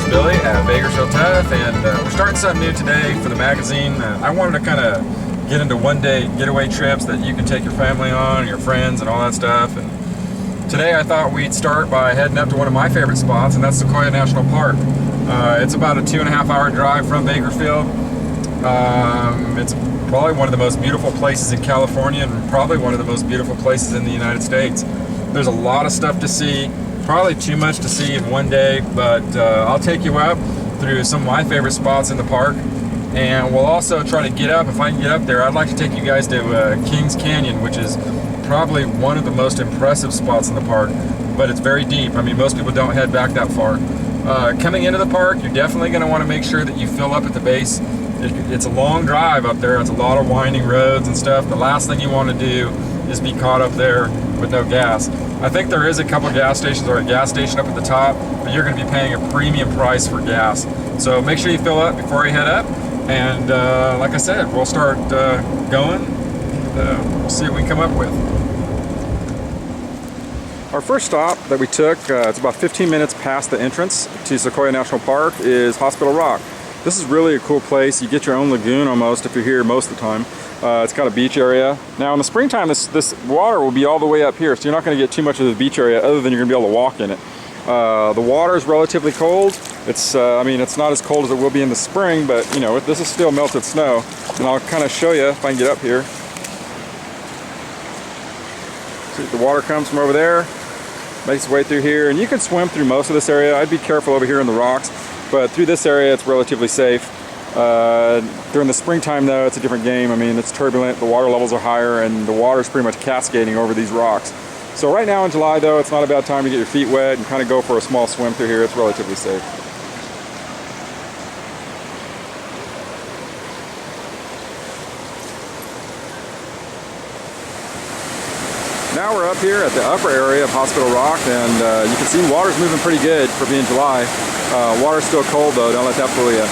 is Billy at Bakersfield Tough, and we're starting something new today for the magazine. I wanted to kind of get into one-day getaway trips that you can take your family on, and your friends, and all that stuff. And today I thought we'd start by heading up to one of my favorite spots, and that's Sequoia National Park. It's about a 2.5-hour drive from Bakersfield. It's probably one of the most beautiful places in California, and probably one of the most beautiful places in the United States. There's a lot of stuff to see. Probably too much to see in one day, but I'll take you up through some of my favorite spots in the park, and we'll also try to get up. If I can get up there, I'd like to take you guys to Kings Canyon, which is probably one of the most impressive spots in the park, but it's very deep. I mean, most people don't head back that far. Coming into the park, you're definitely going to want to make sure that you fill up at the base. It's a long drive up there. It's a lot of winding roads and stuff. The last thing you want to do is be caught up there with no gas. I think there is a couple gas stations, or a gas station up at the top, but you're going to be paying a premium price for gas. So make sure you fill up before you head up, and like I said, we'll start going. We'll see what we come up with. Our first stop that we took, it's about 15 minutes past the entrance to Sequoia National Park, is Hospital Rock. This is really a cool place. You get your own lagoon almost if you're here most of the time. It's got a beach area. Now in the springtime, this water will be all the way up here, so you're not going to get too much of the beach area other than you're going to be able to walk in it. The water is relatively cold. It's, I mean, it's not as cold as it will be in the spring, but you know, this is still melted snow. And I'll kind of show you if I can get up here. See, the water comes from over there, makes its way through here, and you can swim through most of this area. I'd be careful over here in the rocks, but through this area it's relatively safe. During the springtime though, it's a different game. I mean, it's turbulent, the water levels are higher, and the water is pretty much cascading over these rocks. So right now in July though, it's not a bad time to get your feet wet and kind of go for a small swim through here. It's relatively safe. Now we're up here at the upper area of Hospital Rock, and you can see water's moving pretty good for being July. Water's still cold though, don't let that fool you.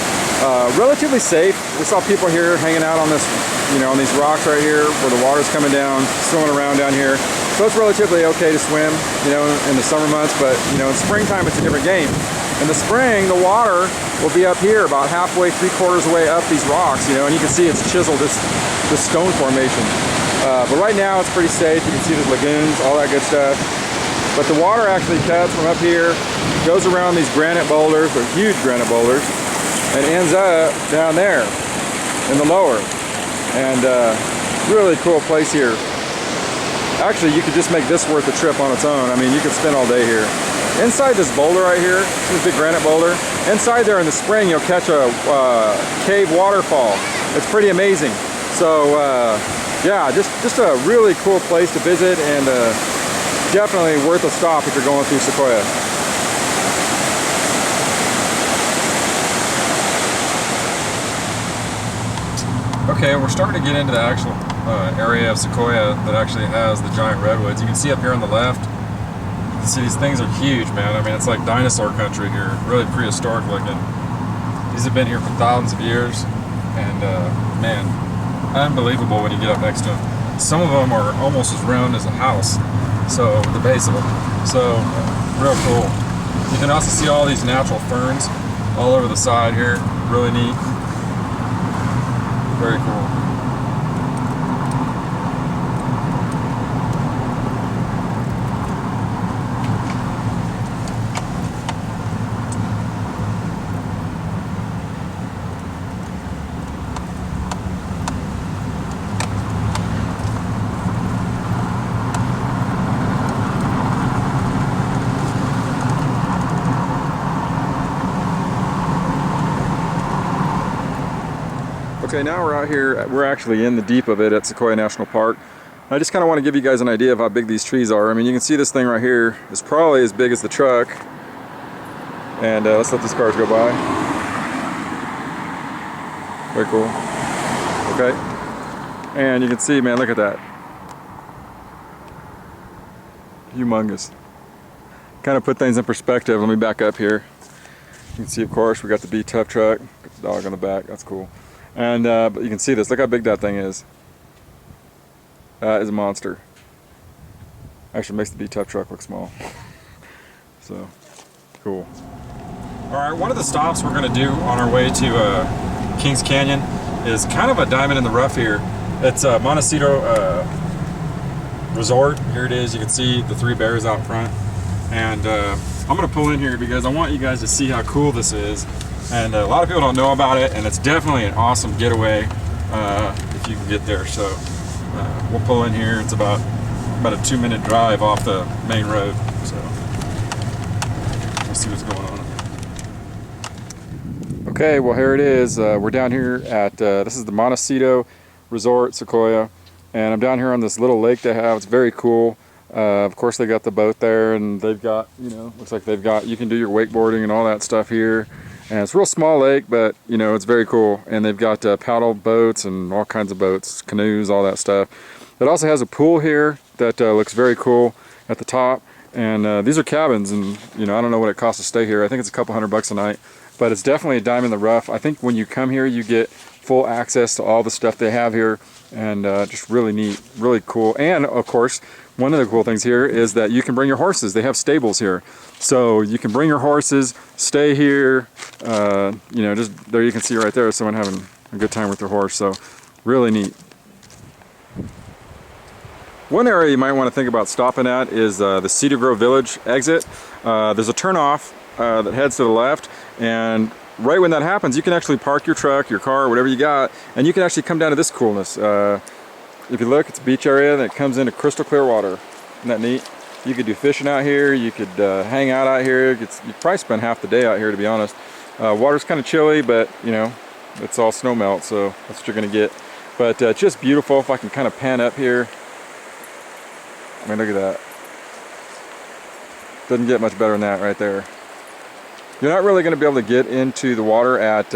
Relatively safe. We saw people here hanging out on this, you know, on these rocks right here where the water's coming down, swimming around down here. So it's relatively okay to swim, you know, in the summer months, but you know, in springtime it's a different game. In the spring, the water will be up here about halfway, 3/4 way up these rocks, you know, and you can see it's chiseled, this stone formation. But right now it's pretty safe. You can see there's lagoons, all that good stuff. But the water actually cuts from up here, goes around these granite boulders, they're huge granite boulders, and ends up down there in the lower. And really cool place here. Actually, you could just make this worth a trip on its own. I mean, you could spend all day here. Inside this boulder right here, this big granite boulder, inside there in the spring you'll catch a cave waterfall. It's pretty amazing. So yeah, just a really cool place to visit, and definitely worth a stop if you're going through Sequoia. Okay, we're starting to get into the actual area of Sequoia that actually has the giant redwoods. You can see up here on the left, you can see these things are huge, man. I mean, it's like dinosaur country here, really prehistoric looking. These have been here for thousands of years, and man, unbelievable when you get up next to them. Some of them are almost as round as a house, so the base of them. So real cool. You can also see all these natural ferns all over the side here. Really neat. Very cool. Okay, now we're out here, we're actually in the deep of it at Sequoia National Park. I just kind of want to give you guys an idea of how big these trees are. I mean, you can see this thing right here is probably as big as the truck. And let's let these cars go by. Very cool. Okay. And you can see, man, look at that. Humongous. Kind of put things in perspective. Let me back up here. You can see, of course, we got the B tough truck. Got the dog on the back. That's cool. And but you can see this. Look how big that thing is. That is a monster. Actually makes the B tough truck look small. So cool. Alright, one of the stops we're going to do on our way to Kings Canyon is kind of a diamond in the rough here. It's Montecito Resort. Here it is. You can see the 3 bears out front. And I'm going to pull in here because I want you guys to see how cool this is. And a lot of people don't know about it, and it's definitely an awesome getaway if you can get there. So we'll pull in here. It's about a 2-minute drive off the main road. So let's see what's going on. Okay, well here it is. We're down here at, this is the Montecito Resort, Sequoia, and I'm down here on this little lake they have. It's very cool. Of course they got the boat there, and they've got, you know, looks like they've got, you can do your wakeboarding and all that stuff here. And it's a real small lake, but you know, it's very cool. And they've got paddle boats and all kinds of boats, canoes, all that stuff. It also has a pool here that looks very cool at the top. And these are cabins, and you know, I don't know what it costs to stay here. I think it's a couple $100 a night. But it's definitely a diamond in the rough. I think when you come here, you get full access to all the stuff they have here, and just really neat, really cool. And of course, one of the cool things here is that you can bring your horses. They have stables here, so you can bring your horses, stay here. You know, just there you can see right there someone having a good time with their horse. So really neat. One area you might want to think about stopping at is the Cedar Grove Village exit. There's a turnoff that heads to the left, and right when that happens, you can actually park your truck, your car, whatever you got, and you can actually come down to this coolness. If you look, it's a beach area that comes into crystal clear water. Isn't that neat? You could do fishing out here, you could hang out here. You'd probably spend half the day out here, to be honest. Water's kind of chilly, but you know, it's all snow melt, so that's what you're gonna get. But just beautiful. If I can kind of pan up here, I mean, look at that. Doesn't get much better than that right there. You're not really going to be able to get into the water at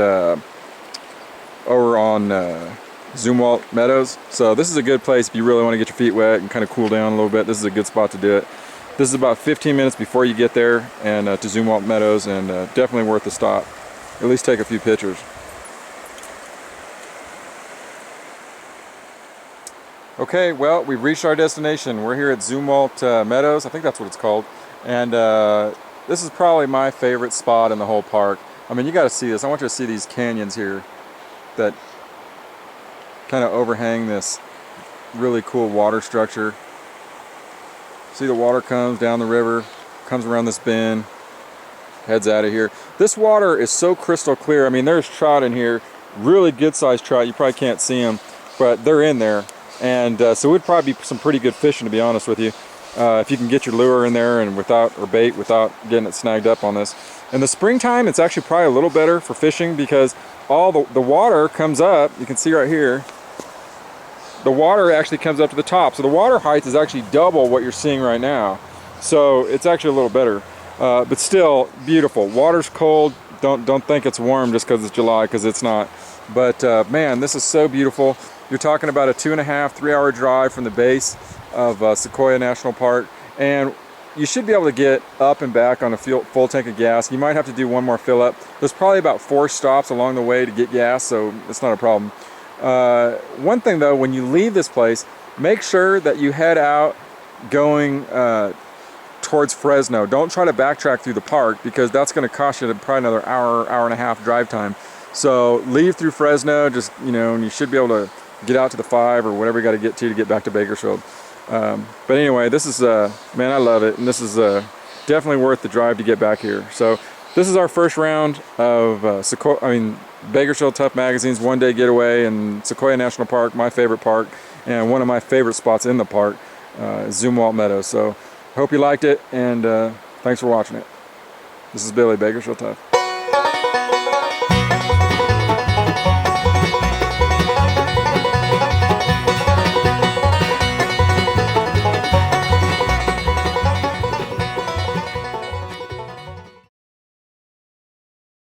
over on Zumwalt Meadows. So this is a good place if you really want to get your feet wet and kind of cool down a little bit. This is a good spot to do it. This is about 15 minutes before you get there and to Zumwalt Meadows, and definitely worth the stop. At least take a few pictures. Okay, well, we've reached our destination. We're here at Zumwalt Meadows. I think that's what it's called. And this is probably my favorite spot in the whole park. I mean, you got to see this. I want you to see these canyons here that kind of overhang this really cool water structure. See, the water comes down the river, comes around this bend, heads out of here. This water is so crystal clear. I mean, there's trout in here, really good sized trout. You probably can't see them, but they're in there. And so it would probably be some pretty good fishing, to be honest with you. If you can get your lure in there and bait without getting it snagged up on this. In the springtime, it's actually probably a little better for fishing because all the water comes up. You can see right here, the water actually comes up to the top. So the water height is actually double what you're seeing right now. So it's actually a little better, but still beautiful. Water's cold. Don't think it's warm just because it's July, because it's not. But man, this is so beautiful. You're talking about a 2.5, 3-hour drive from the base of Sequoia National Park, and you should be able to get up and back on a full tank of gas. You might have to do one more fill up. There's probably about 4 stops along the way to get gas, so it's not a problem. One thing though, when you leave this place, make sure that you head out going towards Fresno. Don't try to backtrack through the park, because that's going to cost you probably another hour and a half drive time. So leave through Fresno, just, you know, and you should be able to get out to the 5 or whatever you got to get to get back to Bakersfield. But anyway, this is man, I love it, and this is definitely worth the drive to get back here. So this is our first round of Bakersfield Tough Magazine's one-day getaway in Sequoia National Park, my favorite park, and one of my favorite spots in the park, Zumwalt Meadows. So hope you liked it, and thanks for watching it. This is Billy, Bakersfield Tough.